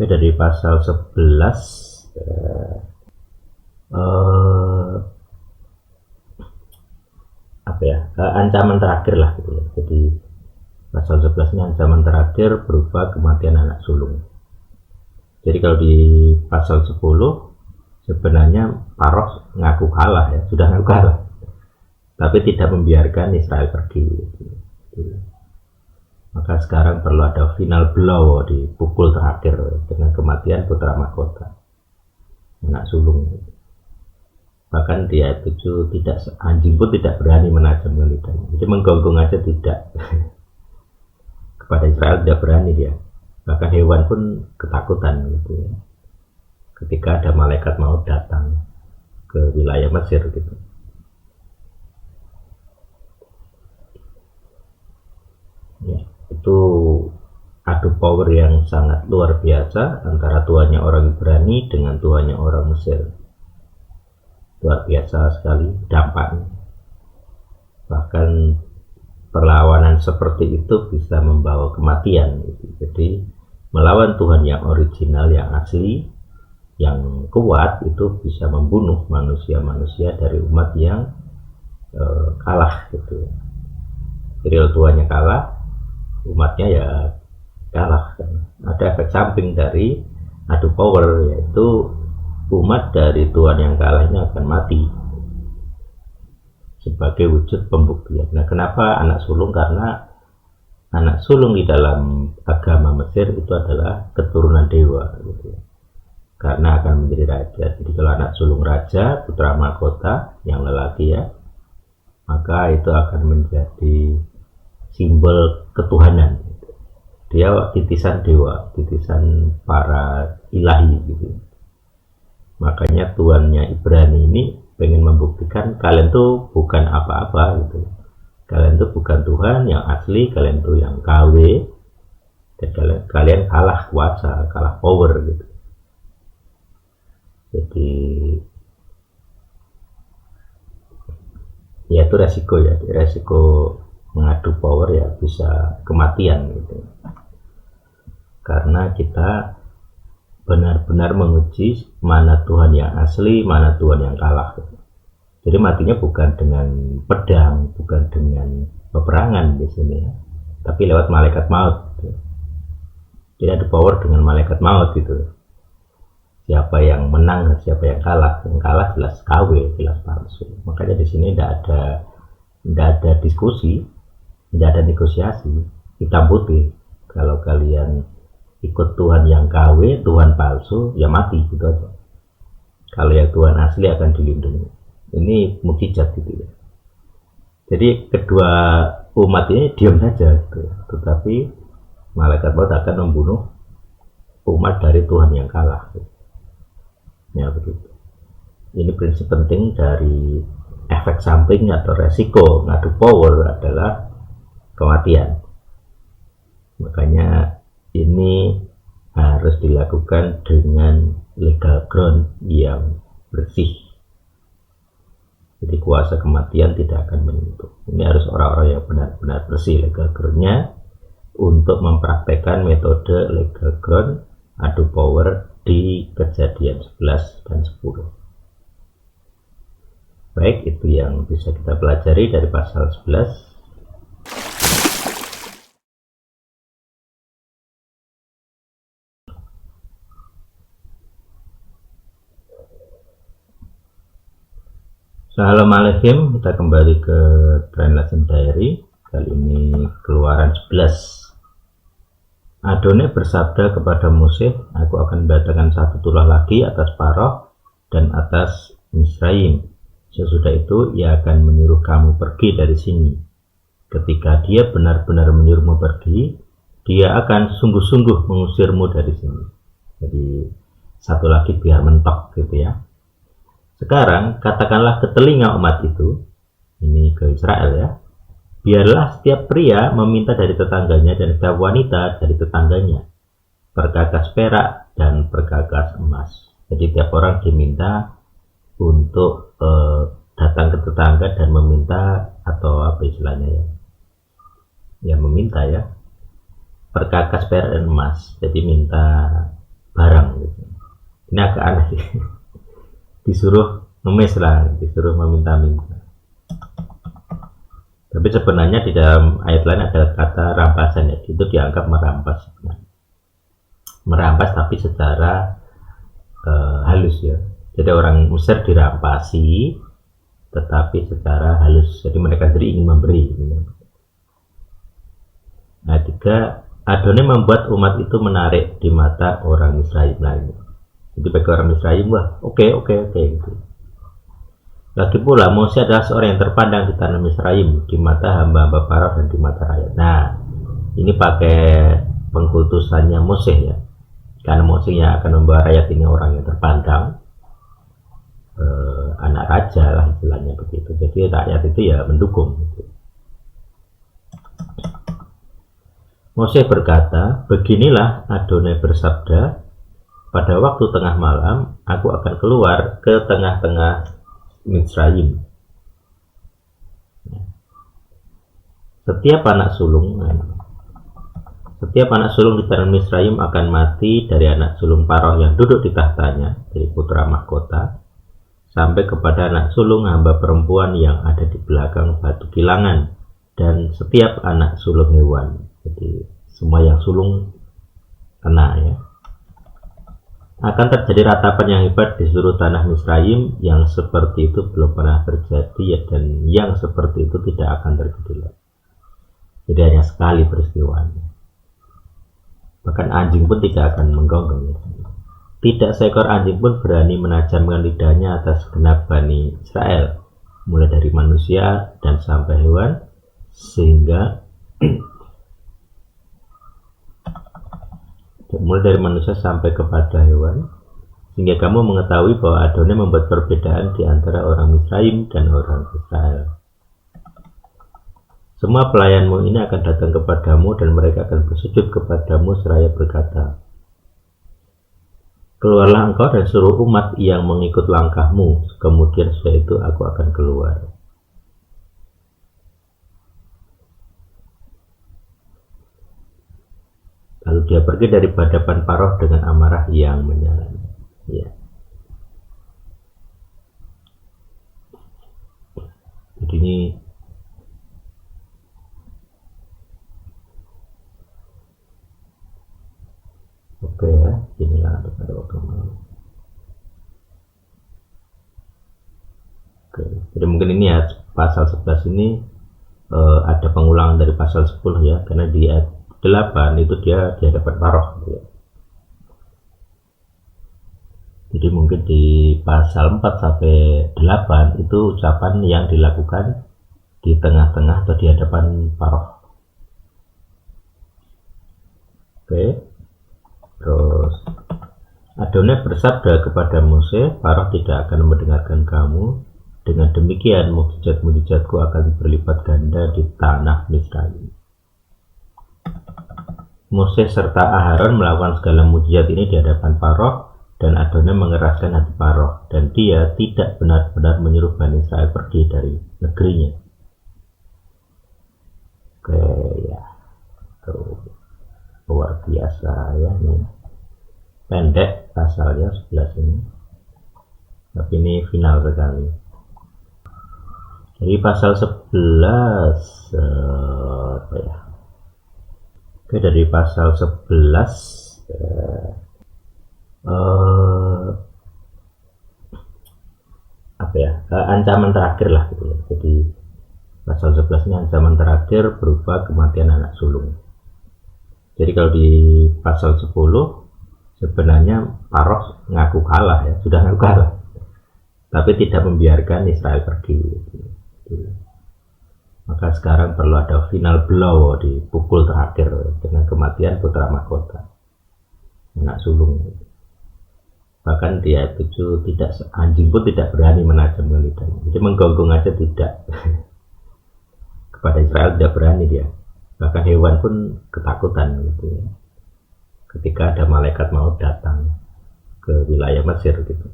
Oke, dari pasal 11 ancaman terakhir lah gitu ya. Jadi pasal 11 ini ancaman terakhir berupa kematian anak sulung. Jadi kalau di pasal 10 sebenarnya Paros ngaku kalah ya, sudah ngaku kalah, tapi tidak membiarkan Israel pergi gitu. Maka sekarang perlu ada final blow di pukul terakhir dengan kematian putra mahkota, anak sulung. Bahkan dia itu tidak, anjing pun tidak berani menajamkan lidahnya. Jadi menggonggong aja tidak. Kepada Israel tidak berani dia. Bahkan hewan pun ketakutan gitu. Ketika ada malaikat maut datang ke wilayah Mesir gitu. Ya, itu adu power yang sangat luar biasa antara tuannya orang Ibrani dengan tuannya orang Mesir. Luar biasa sekali dampaknya. Bahkan perlawanan seperti itu bisa membawa kematian gitu. Jadi melawan Tuhan yang original, yang asli, yang kuat, itu bisa membunuh manusia-manusia dari umat yang kalah gitu. Jadi kalau Tuhannya kalah, umatnya ya kalah kan. Ada efek samping dari adu power, yaitu umat dari Tuhan yang kalah ini akan mati sebagai wujud pembuktian. Nah, kenapa anak sulung? Karena anak sulung di dalam agama Mesir itu adalah keturunan dewa gitu. Karena akan menjadi raja. Jadi kalau anak sulung raja, putra mahkota yang lelaki ya, maka itu akan menjadi simbol ketuhanan. Dia titisan dewa, titisan para ilahi gitu. Makanya tuannya Ibrani ini pengen membuktikan kalian tuh bukan apa-apa gitu. Kalian tuh bukan Tuhan yang asli, kalian tuh yang KW, dan kalian kalah kuasa, kalah power gitu. Jadi ya itu resiko ya, resiko mengadu power ya bisa kematian gitu. Karena kita benar-benar menguji mana Tuhan yang asli, mana Tuhan yang kalah. Jadi matinya bukan dengan pedang, bukan dengan peperangan di sini, tapi lewat malaikat maut. Jadi ada power dengan malaikat maut gitu. Siapa yang menang, siapa yang kalah? Yang kalah jelas KW, jelas palsu. Makanya di sini tidak ada diskusi, tidak ada negosiasi, hitam putih. Kalau kalian ikut Tuhan yang KW, Tuhan palsu, ya mati gitu aja. Kalau yang Tuhan asli akan dilindungi. Ini mukjizat gitu ya. Jadi kedua umat ini diam saja gitu. Tetapi malaikat maut akan membunuh umat dari Tuhan yang kalah gitu. Ya begitu. Ini prinsip penting dari efek samping atau resiko ngadu power adalah kematian. Makanya ini harus dilakukan dengan legal ground yang bersih. Jadi kuasa kematian tidak akan menyentuh. Ini harus orang-orang yang benar-benar bersih legal groundnya untuk mempraktekkan metode legal ground adu power di Kejadian 11 dan 10. Baik, itu yang bisa kita pelajari dari pasal 11. Assalamualaikum, kita kembali ke Trend Lesson Diary. Kali ini Keluaran 11. Adonai bersabda kepada Mose, aku akan mendatangkan satu tulah lagi atas Paroh dan atas Misraim. Sesudah itu ia akan menyuruh kamu pergi dari sini. Ketika dia benar-benar menyuruhmu pergi, dia akan sungguh-sungguh mengusirmu dari sini. Jadi satu lagi biar mentok gitu ya. Sekarang katakanlah ke telinga umat itu, ini ke Israel ya, biarlah setiap pria meminta dari tetangganya dan setiap wanita dari tetangganya perkakas perak dan perkakas emas. Jadi tiap orang diminta untuk datang ke tetangga dan meminta, atau apa istilahnya ya, ya meminta ya, perkakas perak dan emas. Jadi minta agak aneh sih. Disuruh ngemis lah, disuruh meminta-minta. Tapi sebenarnya di dalam ayat lain ada kata rampasan ya, itu dianggap merampas sebenarnya. Merampas tapi secara halus ya. Jadi orang Mesir dirampasi tetapi secara halus. Jadi mereka sendiri ingin memberi. Nah, tiga, Adonai membuat umat itu menarik di mata orang Misraim lainnya. Jadi bagi orang Misraim, wah oke gitu. Lagi pula Mose adalah seorang yang terpandang di tanah Misraim, di mata hamba-hamba Firaun dan di mata rakyat. Nah, ini pakai pengkultusannya Mose ya, karena Mose yang akan membawa rakyat ini orang yang terpandang, anak raja lah istilahnya begitu. Jadi rakyat itu ya mendukung gitu. Mose berkata, beginilah Adonai bersabda, pada waktu tengah malam aku akan keluar ke tengah-tengah Misraim. Setiap anak sulung di tanah Misraim akan mati, dari anak sulung Paroh yang duduk di tahtanya, dari putra mahkota, sampai kepada anak sulung hamba perempuan yang ada di belakang batu kilangan, dan setiap anak sulung hewan. Jadi semua yang sulung kena ya. Akan terjadi ratapan yang hebat di seluruh tanah Misraim, yang seperti itu belum pernah terjadi ya, dan yang seperti itu tidak akan terjadi lagi. Jadi hanya sekali peristiwanya. Bahkan anjing pun tidak akan menggonggong ya. Tidak seekor anjing pun berani menajamkan lidahnya atas genap Bani Israel, mulai dari manusia dan sampai hewan, sehingga mulai dari manusia sampai kepada hewan, sehingga kamu mengetahui bahwa Adonai membuat perbedaan di antara orang Misraim dan orang Israel. Semua pelayanmu ini akan datang kepadamu, dan mereka akan bersujud kepadamu seraya berkata, keluarlah engkau dan seluruh umat yang mengikut langkahmu, kemudian setelah itu aku akan keluar. Lalu dia pergi dari hadapan Paroh dengan amarah yang menyala. Ya. Jadi ini oke ya, inilah pada waktu malam. Oke, jadi mungkin ini ya pasal 11 ini ada pengulangan dari pasal 10 ya, karena di ayat 8 itu dia di hadapan Paroh ya. Jadi mungkin di pasal 4 sampai 8 itu ucapan yang dilakukan di tengah-tengah atau di hadapan Paroh. Oke. Terus Adonai bersabda kepada Mose, Paroh tidak akan mendengarkan kamu. Dengan demikian mukjizat-mukjizatku akan berlipat ganda di tanah Misraim. Mose serta Aharon melakukan segala mukjizat ini di hadapan Paroh, dan Adonai mengeraskan hati Paroh, dan dia tidak benar-benar menyuruh Bani Israel pergi dari negerinya. Oke ya, tuh luar biasa ya, ini pendek pasalnya 11 ini, tapi ini final sekali. Jadi pasal 11 apa ya? Oke, dari pasal 11 apa ya, ancaman terakhir lah gitu ya. Jadi pasal 11 ini ancaman terakhir berupa kematian anak sulung. Jadi kalau di pasal 10 sebenarnya Paroh ngaku kalah ya, sudah ngaku kalah, tapi tidak membiarkan Israel pergi gitu. Maka sekarang perlu ada final blow, di pukul terakhir dengan kematian putra mahkota, anak sulung. Bahkan di ayat 7 anjing pun tidak berani menajamkan lidahnya. Jadi menggonggong aja tidak. Kepada Israel tidak berani dia. Bahkan hewan pun ketakutan gitu ya, ketika ada malaikat maut datang ke wilayah Mesir gitu.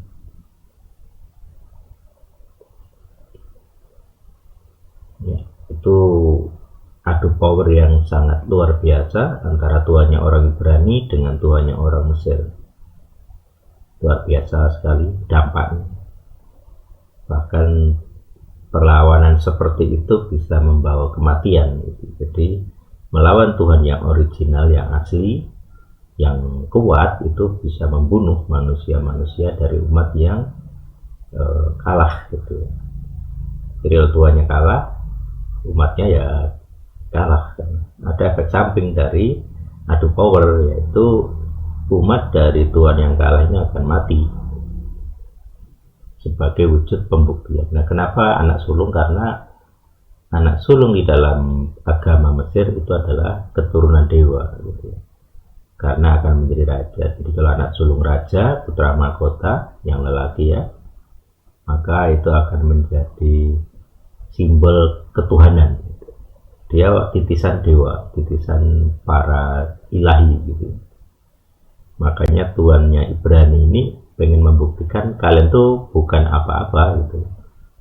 Ya, itu adu power yang sangat luar biasa antara tuannya orang Ibrani dengan tuannya orang Mesir. luar biasa sekali dampaknya. Bahkan perlawanan seperti itu bisa membawa kematian gitu. Jadi melawan Tuhan yang original, yang asli, yang kuat, itu bisa membunuh manusia-manusia dari umat yang kalah gitu. Real Tuhannya kalah, umatnya ya kalah. Ada efek samping dari adu power, yaitu umat dari Tuhan yang kalah ini akan mati sebagai wujud pembuktian. Nah, kenapa anak sulung? Karena anak sulung di dalam agama Mesir itu adalah keturunan dewa gitu. Karena akan menjadi raja. Jadi kalau anak sulung raja, putra mahkota yang lelaki ya, maka itu akan menjadi simbol ketuhanan. Dia titisan dewa, titisan para ilahi gitu. Makanya tuannya Ibrani ini pengen membuktikan kalian tuh bukan apa-apa gitu.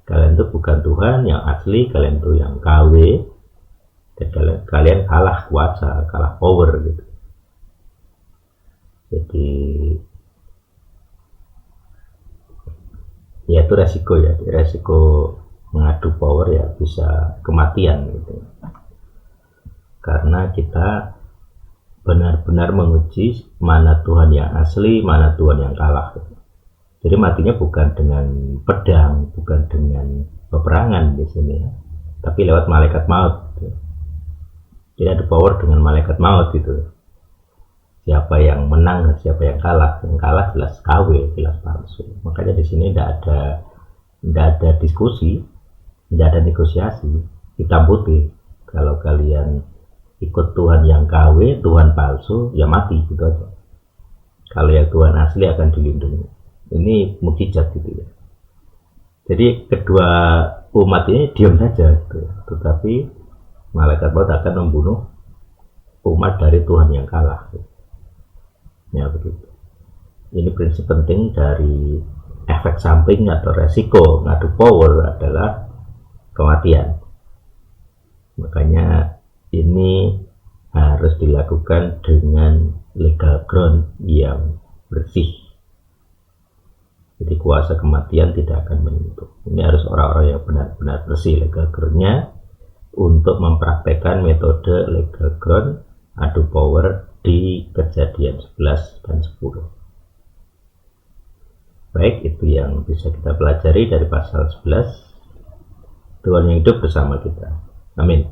Kalian tuh bukan Tuhan yang asli, kalian tuh yang KW, dan kalian kalah kuasa, kalah power gitu. Jadi ya itu resiko ya, resiko mengadu power ya bisa kematian gitu. Karena kita benar-benar menguji mana Tuhan yang asli, mana Tuhan yang kalah. Jadi matinya bukan dengan pedang, bukan dengan peperangan di sini, ya, tapi lewat malaikat maut. Jadi ada power dengan malaikat maut gitu. Siapa yang menang, siapa yang kalah? Yang kalah jelas KW, jelas palsu. Makanya di sini tidak ada diskusi, tidak ada negosiasi, hitam putih. Kalau kalian ikut Tuhan yang KW, Tuhan palsu, ya mati gitu aja. Kalau yang Tuhan asli akan dilindungi. Ini mukjizat gitu ya. Jadi kedua umat ini diam saja gitu. Tetapi malaikat maut akan membunuh umat dari Tuhan yang kalah gitu. Ya begitu. Ini prinsip penting dari efek samping atau resiko ngadu power adalah kematian. Makanya ini harus dilakukan dengan legal ground yang bersih. Jadi kuasa kematian tidak akan menyentuh. Ini harus orang-orang yang benar-benar bersih legal ground-nya untuk mempraktekkan metode legal ground adu power di Kejadian 11 dan 10. Baik, itu yang bisa kita pelajari dari pasal 11. Tuhan yang hidup bersama kita. Amin.